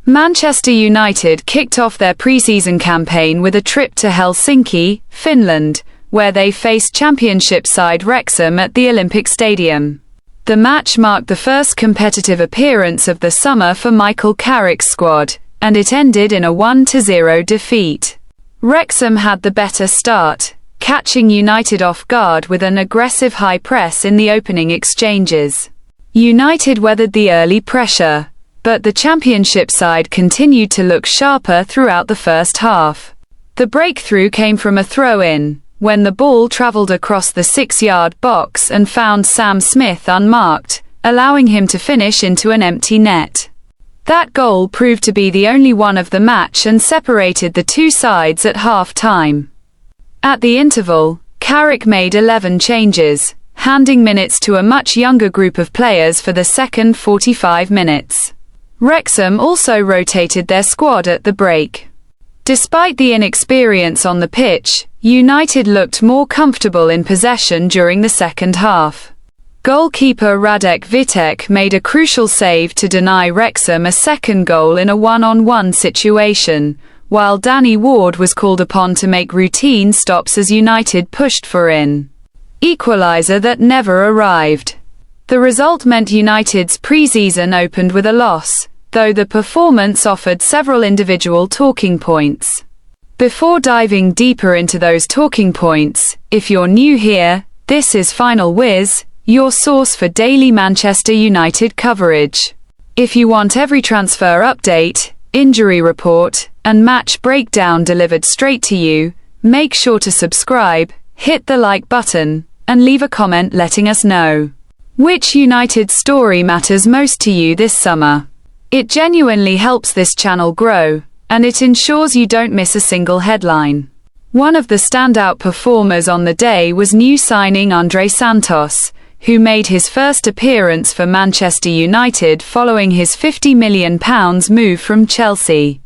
Manchester United kicked off their preseason campaign with a trip to Helsinki, Finland, where they faced Championship side Wrexham at the Olympic Stadium. The match marked the first competitive appearance of the summer for Michael Carrick's squad, and it ended in a 1-0 defeat. Wrexham had the better start, catching United off guard with an aggressive high press in the opening exchanges. United weathered the early pressure, but the Championship side continued to look sharper throughout the first half. The breakthrough came from a throw-in, when the ball travelled across the 6-yard box and found Sam Smith unmarked, allowing him to finish into an empty net. That goal proved to be the only one of the match and separated the two sides at half-time. At the interval, Carrick made 11 changes, handing minutes to a much younger group of players for the second 45 minutes. Wrexham also rotated their squad at the break. Despite the inexperience on the pitch, United looked more comfortable in possession during the second half. Goalkeeper Radek Vitek made a crucial save to deny Wrexham a second goal in a one-on-one situation, while Danny Ward was called upon to make routine stops as United pushed for an equaliser that never arrived. The result meant United's pre-season opened with a loss, though the performance offered several individual talking points. Before diving deeper into those talking points, if you're new here, this is Final Whiz, your source for daily Manchester United coverage. If you want every transfer update, injury report, and match breakdown delivered straight to you, make sure to subscribe, hit the like button, and leave a comment letting us know which United story matters most to you this summer. It genuinely helps this channel grow, and it ensures you don't miss a single headline. One of the standout performers on the day was new signing Andre Santos, who made his first appearance for Manchester United following his £50 million move from Chelsea.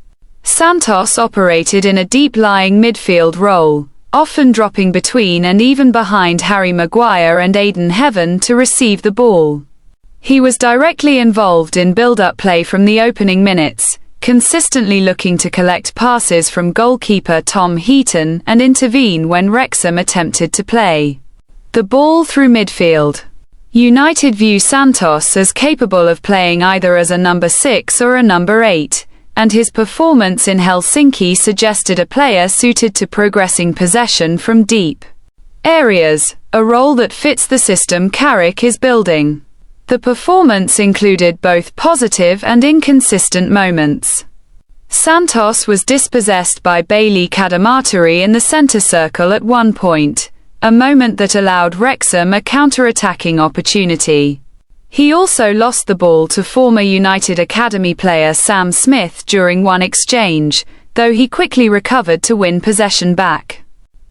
Santos operated in a deep-lying midfield role, often dropping between and even behind Harry Maguire and Aiden Heaven to receive the ball. He was directly involved in build-up play from the opening minutes, consistently looking to collect passes from goalkeeper Tom Heaton and intervene when Wrexham attempted to play the ball through midfield. United view Santos as capable of playing either as a number 6 or a number 8, and his performance in Helsinki suggested a player suited to progressing possession from deep areas, a role that fits the system Carrick is building. The performance included both positive and inconsistent moments. Santos was dispossessed by Bailey Cadamarteri in the centre circle at one point, a moment that allowed Wrexham a counter-attacking opportunity. He also lost the ball to former United Academy player Sam Smith during one exchange, though he quickly recovered to win possession back.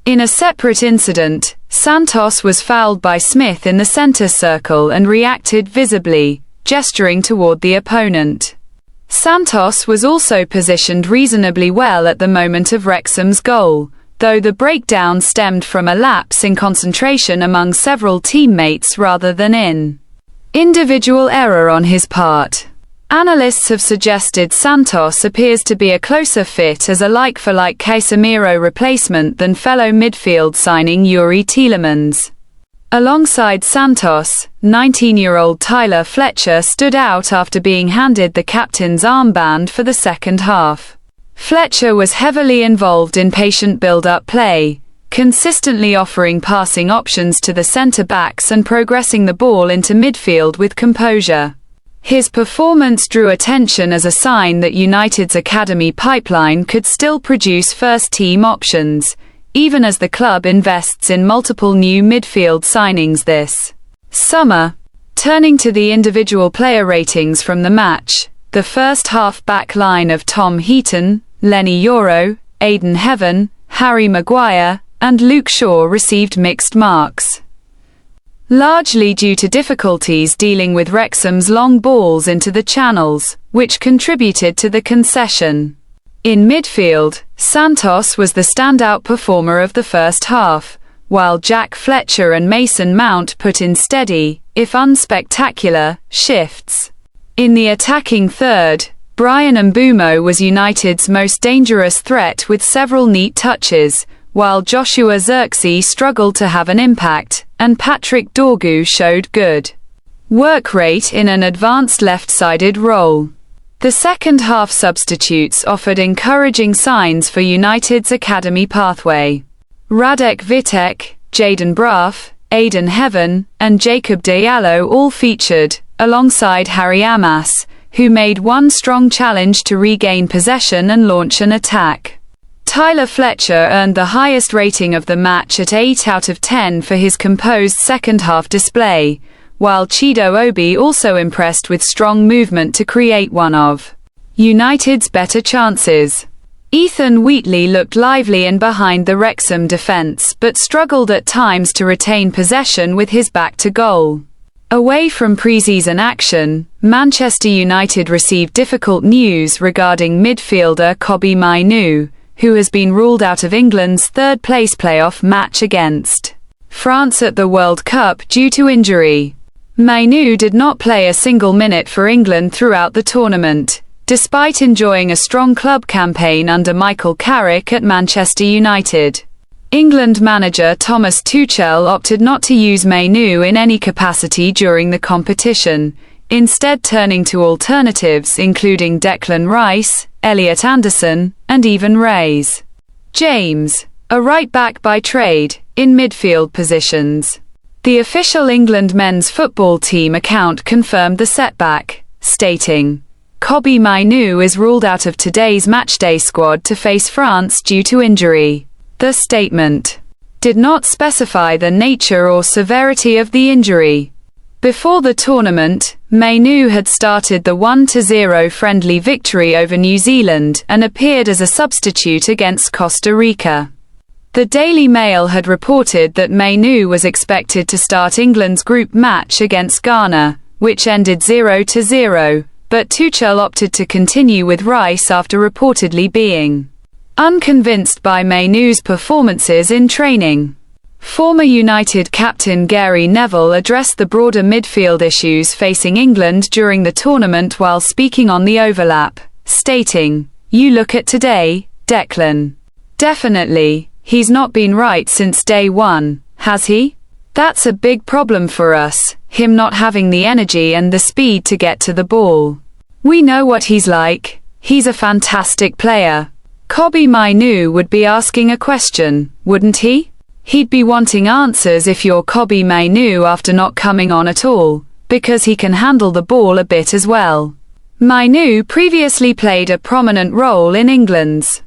In a separate incident, Santos was fouled by Smith in the centre circle and reacted visibly, gesturing toward the opponent. Santos was also positioned reasonably well at the moment of Wrexham's goal, though the breakdown stemmed from a lapse in concentration among several teammates rather than in individual error on his part. Analysts have suggested Santos appears to be a closer fit as a like-for-like Casemiro replacement than fellow midfield signing Yuri Tielemans. Alongside Santos, 19-year-old Tyler Fletcher stood out after being handed the captain's armband for the second half. Fletcher was heavily involved in patient build-up play, consistently offering passing options to the centre-backs and progressing the ball into midfield with composure. His performance drew attention as a sign that United's academy pipeline could still produce first-team options, even as the club invests in multiple new midfield signings this summer. Turning to the individual player ratings from the match, the first half back line of Tom Heaton, Lenny Yoro, Aiden Heaven, Harry Maguire, and Luke Shaw received mixed marks, largely due to difficulties dealing with Wrexham's long balls into the channels, which contributed to the concession. In midfield, Santos was the standout performer of the first half, while Jack Fletcher and Mason Mount put in steady, if unspectacular, shifts. In the attacking third, Bryan Mbeumo was United's most dangerous threat with several neat touches, while Joshua Zirkzee struggled to have an impact, and Patrick Dorgu showed good work rate in an advanced left-sided role. The second-half substitutes offered encouraging signs for United's academy pathway. Radek Vitek, Jayden Braaf, Aidan Heaven, and Jacob Diallo all featured, alongside Harry Amas, who made one strong challenge to regain possession and launch an attack. Tyler Fletcher earned the highest rating of the match at 8 out of 10 for his composed second-half display, while Chido Obi also impressed with strong movement to create one of United's better chances. Ethan Wheatley looked lively in behind the Wrexham defence but struggled at times to retain possession with his back to goal. Away from preseason action, Manchester United received difficult news regarding midfielder Kobbie Mainoo, who has been ruled out of England's third-place playoff match against France at the World Cup due to injury. Mainoo did not play a single minute for England throughout the tournament, despite enjoying a strong club campaign under Michael Carrick at Manchester United. England manager Thomas Tuchel opted not to use Mainoo in any capacity during the competition, instead turning to alternatives including Declan Rice, Elliot Anderson, and even Reece James, a right-back by trade, in midfield positions. The official England men's football team account confirmed the setback, stating, "Kobbie Mainoo is ruled out of today's matchday squad to face France due to injury." The statement did not specify the nature or severity of the injury. Before the tournament, Mainoo had started the 1-0 friendly victory over New Zealand and appeared as a substitute against Costa Rica. The Daily Mail had reported that Mainoo was expected to start England's group match against Ghana, which ended 0-0, but Tuchel opted to continue with Rice after reportedly being unconvinced by Mainoo's performances in training. Former United captain Gary Neville addressed the broader midfield issues facing England during the tournament while speaking on the overlap, stating, "You look at today, Declan. Definitely, he's not been right since day one, has he? That's a big problem for us, him not having the energy and the speed to get to the ball. We know what he's like, he's a fantastic player." Kobbie Mainoo would be asking a question, wouldn't he? He'd be wanting answers if you're Kobbie Mainoo after not coming on at all, because he can handle the ball a bit as well. Mainoo previously played a prominent role in England's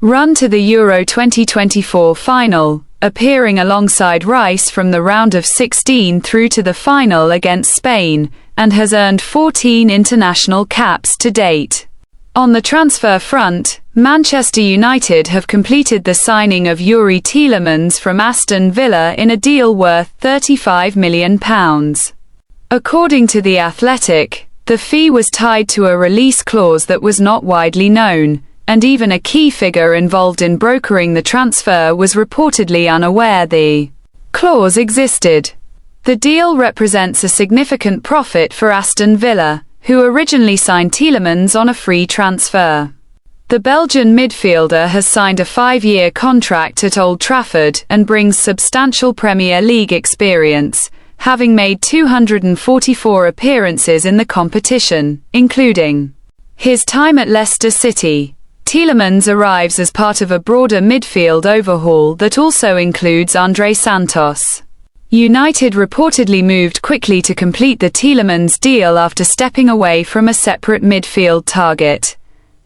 run to the Euro 2024 final, appearing alongside Rice from the round of 16 through to the final against Spain, and has earned 14 international caps to date. On the transfer front, Manchester United have completed the signing of Yuri Tielemans from Aston Villa in a deal worth £35 million. According to The Athletic, the fee was tied to a release clause that was not widely known, and even a key figure involved in brokering the transfer was reportedly unaware the clause existed. The deal represents a significant profit for Aston Villa, who originally signed Tielemans on a free transfer. The Belgian midfielder has signed a 5-year contract at Old Trafford and brings substantial Premier League experience, having made 244 appearances in the competition, including his time at Leicester City. Tielemans arrives as part of a broader midfield overhaul that also includes Andre Santos. United reportedly moved quickly to complete the Tielemans deal after stepping away from a separate midfield target.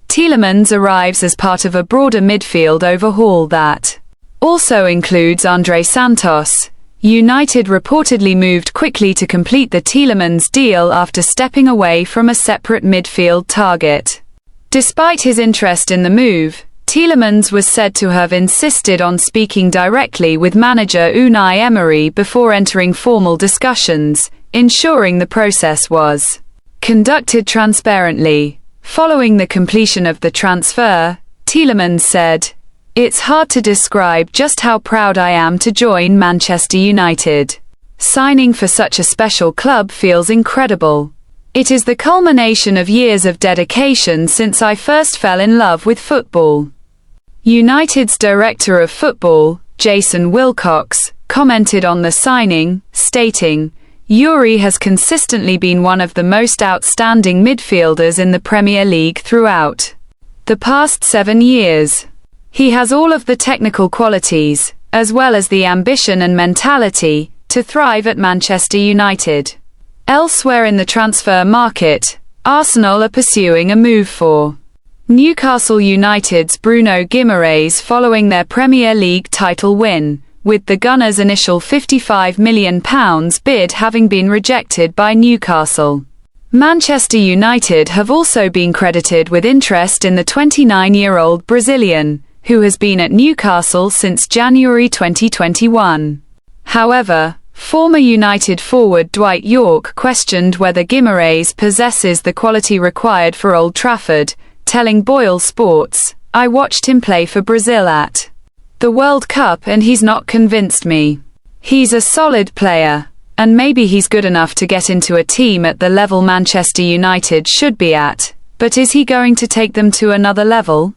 Tielemans arrives as part of a broader midfield overhaul that also includes Andre Santos. United reportedly moved quickly to complete the Tielemans deal after stepping away from a separate midfield target. Despite his interest in the move, Tielemans was said to have insisted on speaking directly with manager Unai Emery before entering formal discussions, ensuring the process was conducted transparently. Following the completion of the transfer, Tielemans said, "It's hard to describe just how proud I am to join Manchester United. Signing for such a special club feels incredible. It is the culmination of years of dedication since I first fell in love with football. United's director of football, Jason Wilcox, commented on the signing, stating, "Yuri has consistently been one of the most outstanding midfielders in the Premier League throughout the past 7 years. He has all of the technical qualities, as well as the ambition and mentality, to thrive at Manchester United." Elsewhere in the transfer market, Arsenal are pursuing a move for Newcastle United's Bruno Guimarães following their Premier League title win, with the Gunners' initial £55 million bid having been rejected by Newcastle. Manchester United have also been credited with interest in the 29-year-old Brazilian, who has been at Newcastle since January 2021. However, former United forward Dwight Yorke questioned whether Guimarães possesses the quality required for Old Trafford, telling Boyle Sports, "I watched him play for Brazil at the World Cup and he's not convinced me. He's a solid player, and maybe he's good enough to get into a team at the level Manchester United should be at, but is he going to take them to another level?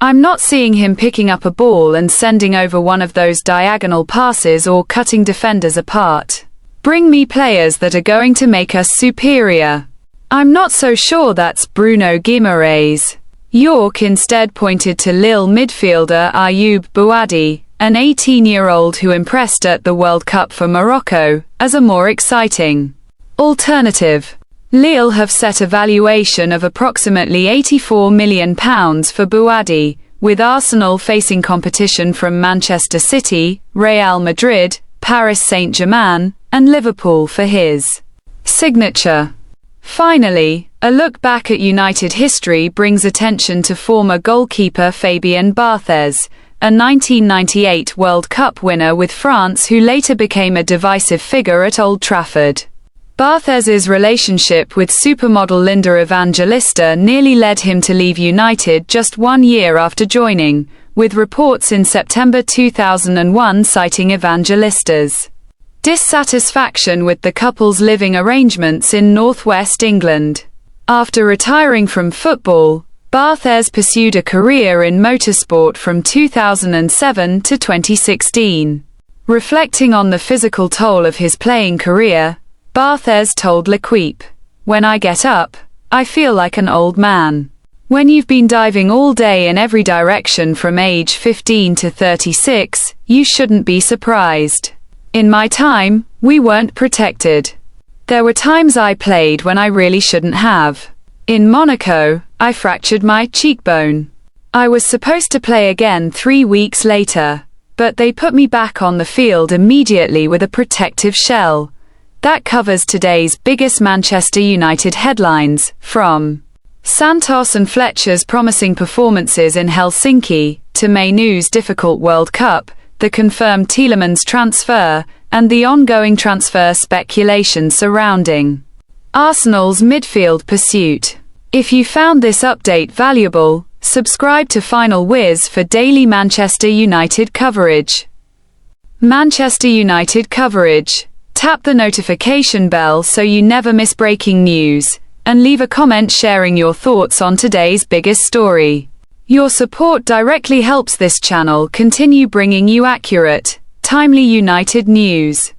I'm not seeing him picking up a ball and sending over one of those diagonal passes or cutting defenders apart. Bring me players that are going to make us superior. I'm not so sure that's Bruno Guimarães." Yorke instead pointed to Lille midfielder Ayoub Bouadi, an 18-year-old who impressed at the World Cup for Morocco, as a more exciting alternative. Lille have set a valuation of approximately £84 million for Bouadi, with Arsenal facing competition from Manchester City, Real Madrid, Paris Saint-Germain, and Liverpool for his signature. Finally, a look back at United history brings attention to former goalkeeper Fabien Barthez, a 1998 World Cup winner with France who later became a divisive figure at Old Trafford. Barthez's relationship with supermodel Linda Evangelista nearly led him to leave United just 1 year after joining, with reports in September 2001 citing Evangelista's dissatisfaction with the couple's living arrangements in northwest England. After retiring from football, Barthez pursued a career in motorsport from 2007 to 2016. Reflecting on the physical toll of his playing career, Barthez told L'Equipe, "When I get up, I feel like an old man. When you've been diving all day in every direction from age 15 to 36, you shouldn't be surprised. In my time, we weren't protected. There were times I played when I really shouldn't have. In Monaco, I fractured my cheekbone. I was supposed to play again 3 weeks later, but they put me back on the field immediately with a protective shell." That covers today's biggest Manchester United headlines, from Santos and Fletcher's promising performances in Helsinki, to Mainoo's difficult World Cup, the confirmed Tielemans transfer, and the ongoing transfer speculation surrounding Arsenal's midfield pursuit. If you found this update valuable, subscribe to Final Whiz for daily Manchester United coverage. Manchester United coverage. Tap the notification bell so you never miss breaking news, and leave a comment sharing your thoughts on today's biggest story. Your support directly helps this channel continue bringing you accurate, timely United news.